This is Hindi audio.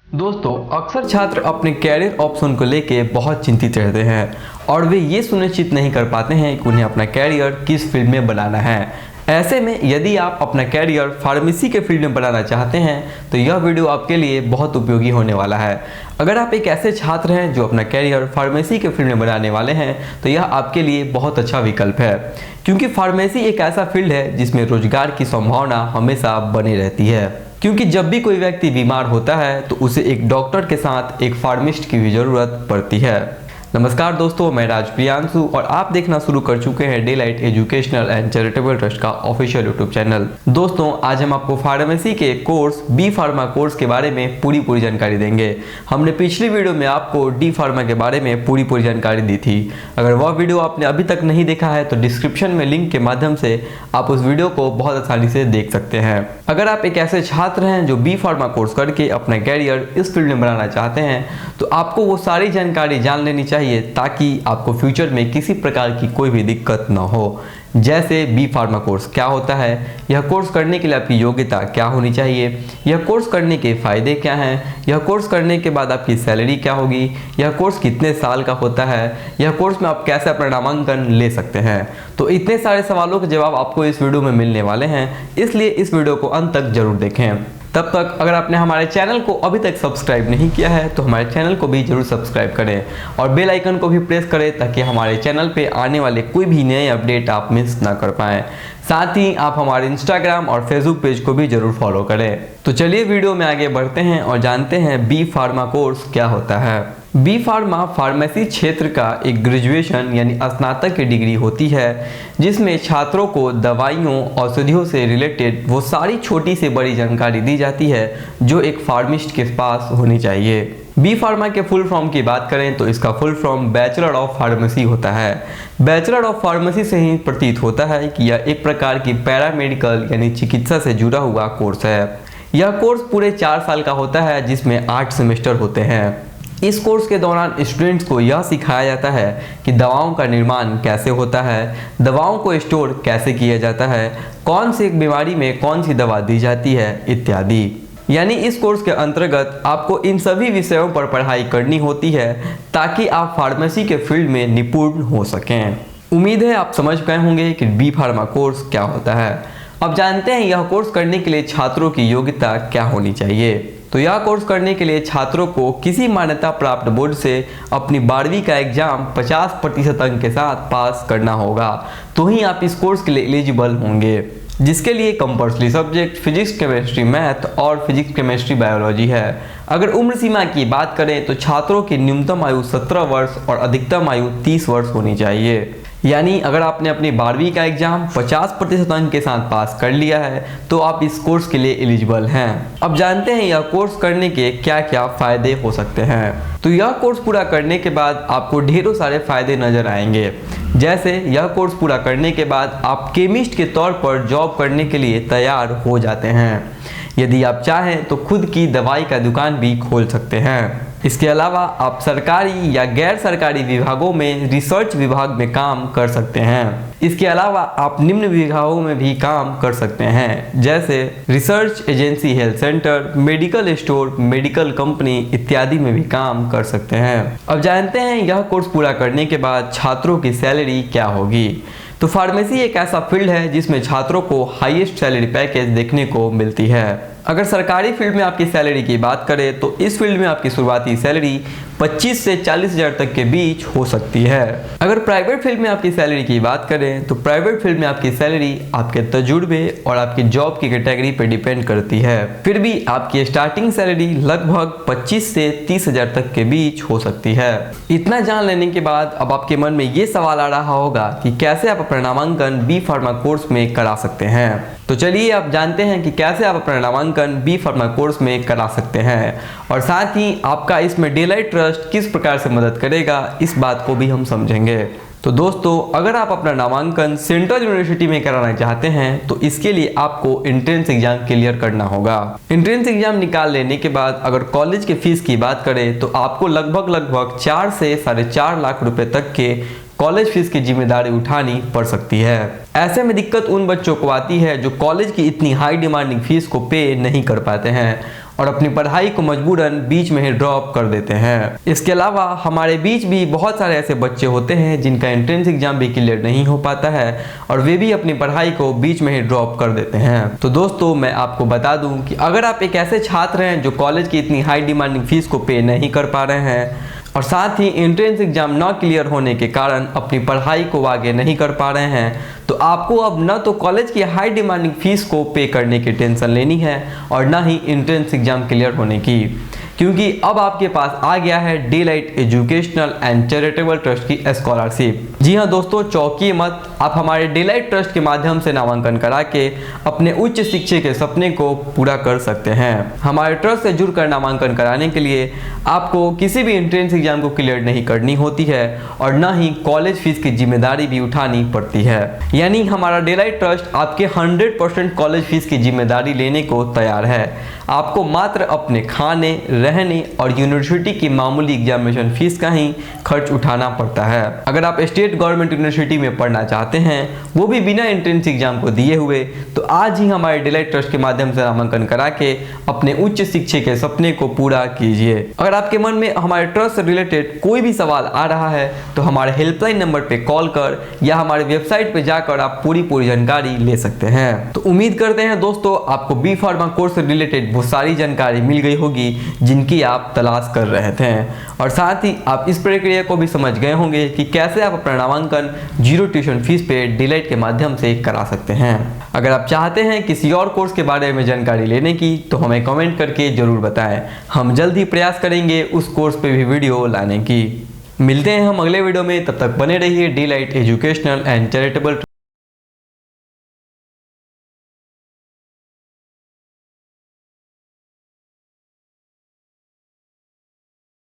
दोस्तों, अक्सर छात्र अपने कैरियर ऑप्शन को लेके बहुत चिंतित रहते हैं और वे ये सुनिश्चित नहीं कर पाते हैं कि उन्हें अपना कैरियर किस फील्ड में बनाना है। ऐसे में यदि आप अपना कैरियर फार्मेसी के फील्ड में बनाना चाहते हैं तो यह वीडियो आपके लिए बहुत उपयोगी होने वाला है। अगर आप एक ऐसे छात्र हैं जो अपना कैरियर फार्मेसी के फील्ड में बनाने वाले हैं तो यह आपके लिए बहुत अच्छा विकल्प है, क्योंकि फार्मेसी एक ऐसा फील्ड है जिसमें रोजगार की संभावना हमेशा बनी रहती है। क्योंकि जब भी कोई व्यक्ति बीमार होता है तो उसे एक डॉक्टर के साथ एक फार्मिस्ट की भी जरूरत पड़ती है। नमस्कार दोस्तों, मैं राज प्रियांशु और आप देखना शुरू कर चुके हैं Delight Educational and Charitable Trust का ऑफिशियल यूट्यूब चैनल। दोस्तों, आज हम आपको फार्मेसी के कोर्स बी फार्मा कोर्स के बारे में पूरी जानकारी देंगे। हमने पिछली वीडियो में आपको डी फार्मा के बारे में पूरी जानकारी दी थी। अगर वह वीडियो आपने अभी तक नहीं देखा है तो डिस्क्रिप्शन में लिंक के माध्यम से आप उस वीडियो को बहुत आसानी से देख सकते हैं। अगर आप एक ऐसे छात्र हैं जो बी फार्मा कोर्स करके अपना कैरियर इस फील्ड में बनाना चाहते हैं तो आपको वो सारी जानकारी जान लेनी चाहिए ताकि आपको फ्यूचर में किसी प्रकार की कोई भी दिक्कत न हो। जैसे बी फार्मा कोर्स क्या होता है, यह कोर्स करने के लिए आपकी योग्यता क्या होनी चाहिए, यह कोर्स करने के फायदे क्या हैं, यह कोर्स करने के बाद आपकी सैलरी क्या होगी, यह कोर्स कितने साल का होता है, यह कोर्स में आप कैसे अपना नामांकन ले सकते हैं। तो इतने सारे सवालों के जवाब आपको इस वीडियो में मिलने वाले हैं, इसलिए इस वीडियो को अंत तक जरूर देखें। तब तक अगर आपने हमारे चैनल को अभी तक सब्सक्राइब नहीं किया है तो हमारे चैनल को भी जरूर सब्सक्राइब करें और बेल आइकन को भी प्रेस करें ताकि हमारे चैनल पे आने वाले कोई भी नए अपडेट आप मिस ना कर पाएं। साथ ही आप हमारे इंस्टाग्राम और फेसबुक पेज को भी जरूर फॉलो करें। तो चलिए वीडियो में आगे बढ़ते हैं और जानते हैं बी फार्मा कोर्स क्या होता है। बी फार्मा फार्मेसी क्षेत्र का एक ग्रेजुएशन यानी स्नातक की डिग्री होती है जिसमें छात्रों को दवाइयों औषधियों से रिलेटेड वो सारी छोटी से बड़ी जानकारी दी जाती है जो एक फार्मिस्ट के पास होनी चाहिए। बी फार्मा के फुल फॉर्म की बात करें तो इसका full form bachelor of pharmacy होता है। बैचलर ऑफ फार्मेसी से ही प्रतीत होता है कि यह एक प्रकार की पैरामेडिकल यानी चिकित्सा से जुड़ा हुआ कोर्स है। यह कोर्स पूरे 4 साल का होता है जिसमें 8 सेमेस्टर होते हैं। इस कोर्स के दौरान स्टूडेंट्स को यह सिखाया जाता है कि दवाओं का निर्माण कैसे होता है, दवाओं को स्टोर कैसे किया जाता है, कौन सी बीमारी में कौन सी दवा दी जाती है इत्यादि। यानी इस कोर्स के अंतर्गत आपको इन सभी विषयों पर पढ़ाई करनी होती है ताकि आप फार्मेसी के फील्ड में निपुण हो सकें। उम्मीद है आप समझ गए होंगे कि बी फार्मा कोर्स क्या होता है। अब जानते हैं यह कोर्स करने के लिए छात्रों की योग्यता क्या होनी चाहिए। तो यह कोर्स करने के लिए छात्रों को किसी मान्यता प्राप्त बोर्ड से अपनी 12वीं का एग्जाम 50% अंक के साथ पास करना होगा, तो ही आप इस कोर्स के लिए एलिजिबल होंगे, जिसके लिए compulsory subject physics chemistry math और फिजिक्स केमिस्ट्री बायोलॉजी है। अगर उम्र सीमा की बात करें तो छात्रों की न्यूनतम आयु 17 वर्ष और अधिकतम आयु 30 वर्ष होनी चाहिए। यानी अगर आपने अपनी 12वीं का एग्जाम 50% अंक के साथ पास कर लिया है तो आप इस कोर्स के लिए एलिजिबल हैं। अब जानते हैं यह कोर्स करने के क्या क्या फायदे हो सकते हैं। तो यह कोर्स पूरा करने के बाद आपको ढेरों सारे फायदे नजर आएंगे। जैसे यह कोर्स पूरा करने के बाद आप केमिस्ट के तौर पर जॉब करने के लिए तैयार हो जाते हैं। यदि आप चाहें तो खुद की दवाई का दुकान भी खोल सकते हैं। इसके अलावा आप सरकारी या गैर सरकारी विभागों में रिसर्च विभाग में काम कर सकते हैं। इसके अलावा आप निम्न विभागों में भी काम कर सकते हैं, जैसे research agency, health centre, medical store, medical company इत्यादि में भी काम कर सकते हैं। अब जानते हैं यह कोर्स पूरा करने के बाद छात्रों की सैलरी क्या होगी। तो फार्मेसी एक ऐसा फील्ड है जिसमें छात्रों को हाईएस्ट सैलरी पैकेज देखने को मिलती है। अगर सरकारी फील्ड में आपकी सैलरी की बात करें तो इस फील्ड में आपकी शुरुआती सैलरी 25 से 40 हज़ार तक के बीच हो सकती है। अगर प्राइवेट फील्ड में आपकी सैलरी की बात करें तो प्राइवेट फील्ड में आपकी सैलरी आपके तजुर्बे और आपकी जॉब की कैटेगरी पर डिपेंड करती है। फिर भी आपकी स्टार्टिंग सैलरी लगभग 25 से 30 हज़ार तक के बीच हो सकती है। इतना जान लेने के बाद अब आपके मन में ये सवाल आ रहा होगा कि कैसे आप अपना नामांकन बी फार्मा कोर्स में करा सकते हैं। तो चलिए आप जानते हैं कि कैसे आप अपना नामांकन बी फार्मा कोर्स में करा सकते हैं और साथ ही आपका इसमें डेलाइट ट्रस्ट किस प्रकार से मदद करेगा इस बात को भी हम समझेंगे। तो दोस्तों, अगर आप अपना नामांकन सेंट्रल यूनिवर्सिटी में कराना चाहते हैं तो इसके लिए आपको एंट्रेंस एग्जाम क्लियर करना होगा। एंट्रेंस एग्जाम निकाल लेने के बाद अगर कॉलेज की फीस की बात करें तो आपको लगभग 4 से 4.5 लाख रुपए तक के कॉलेज फीस की जिम्मेदारी उठानी पड़ सकती है। ऐसे में दिक्कत उन बच्चों को आती है जो कॉलेज की इतनी हाई डिमांडिंग फीस को पे नहीं कर पाते हैं और अपनी पढ़ाई को मजबूरन बीच में ही ड्रॉप कर देते हैं। इसके अलावा हमारे बीच भी बहुत सारे ऐसे बच्चे होते हैं जिनका एंट्रेंस एग्जाम भी क्लियर नहीं हो पाता है और वे भी अपनी पढ़ाई को बीच में ही ड्रॉप कर देते हैं। तो दोस्तों मैं आपको बता दूं कि अगर आप एक ऐसे छात्र हैं जो कॉलेज की इतनी हाई डिमांडिंग फीस को पे नहीं कर पा रहे हैं और साथ ही एंट्रेंस एग्जाम ना क्लियर होने के कारण अपनी पढ़ाई को आगे नहीं कर पा रहे हैं, तो आपको अब न तो कॉलेज की हाई डिमांडिंग फीस को पे करने की टेंशन लेनी है और ना ही एंट्रेंस एग्जाम क्लियर होने की, क्योंकि अब आपके पास आ गया है Delight Educational and Charitable Trust की स्कॉलरशिप। जी हाँ दोस्तों, चौंकिए मत, आप हमारे डेलाइट ट्रस्ट के माध्यम से नामांकन करा के अपने उच्च शिक्षा के सपने को पूरा कर सकते हैं। हमारे ट्रस्ट से जुड़कर नामांकन कराने के लिए आपको किसी भी एंट्रेंस एग्जाम को क्लियर नहीं करनी होती है और ना ही कॉलेज फीस की जिम्मेदारी भी उठानी पड़ती है। यानी हमारा डेलाइट ट्रस्ट आपके 100% कॉलेज फीस की जिम्मेदारी लेने को तैयार है। आपको मात्र अपने खाने, रहने और यूनिवर्सिटी की मामूली एग्जामिनेशन फीस का ही खर्च उठाना पड़ता है। अगर आप स्टेट गवर्नमेंट यूनिवर्सिटी में पढ़ना चाहते हैं, वो भी बिना एंट्रेंस एग्जाम को दिए हुए, तो आज ही हमारे डेलाइट ट्रस्ट के माध्यम से नामांकन करा के अपने उच्च शिक्षा के सपने को पूरा कीजिए। अगर आपके मन में हमारे ट्रस्ट से रिलेटेड कोई भी सवाल आ रहा है तो हमारे हेल्पलाइन नंबर पे कॉल कर या हमारे वेबसाइट पे जाकर आप पूरी जानकारी ले सकते हैं। तो उम्मीद करते हैं दोस्तों आपको बी फार्मा कोर्स से रिलेटेड वो सारी जानकारी मिल गई होगी जिनकी आप तलाश कर रहे थे और साथ ही आप इस प्रक्रिया को भी समझ गए होंगे कि कैसे आप अपना नामांकन जीरो ट्यूशन फीस पे डेलाइट के माध्यम से करा सकते हैं। अगर आप चाहते हैं किसी और कोर्स के बारे में जानकारी लेने की तो हमें कमेंट करके जरूर बताएं। हम जल्द ही प्रयास करेंगे उस कोर्स पे भी वीडियो लाने की। मिलते हैं हम अगले वीडियो में, तब तक बने रहिए डेलाइट एजुकेशनल एंड चैरिटेबल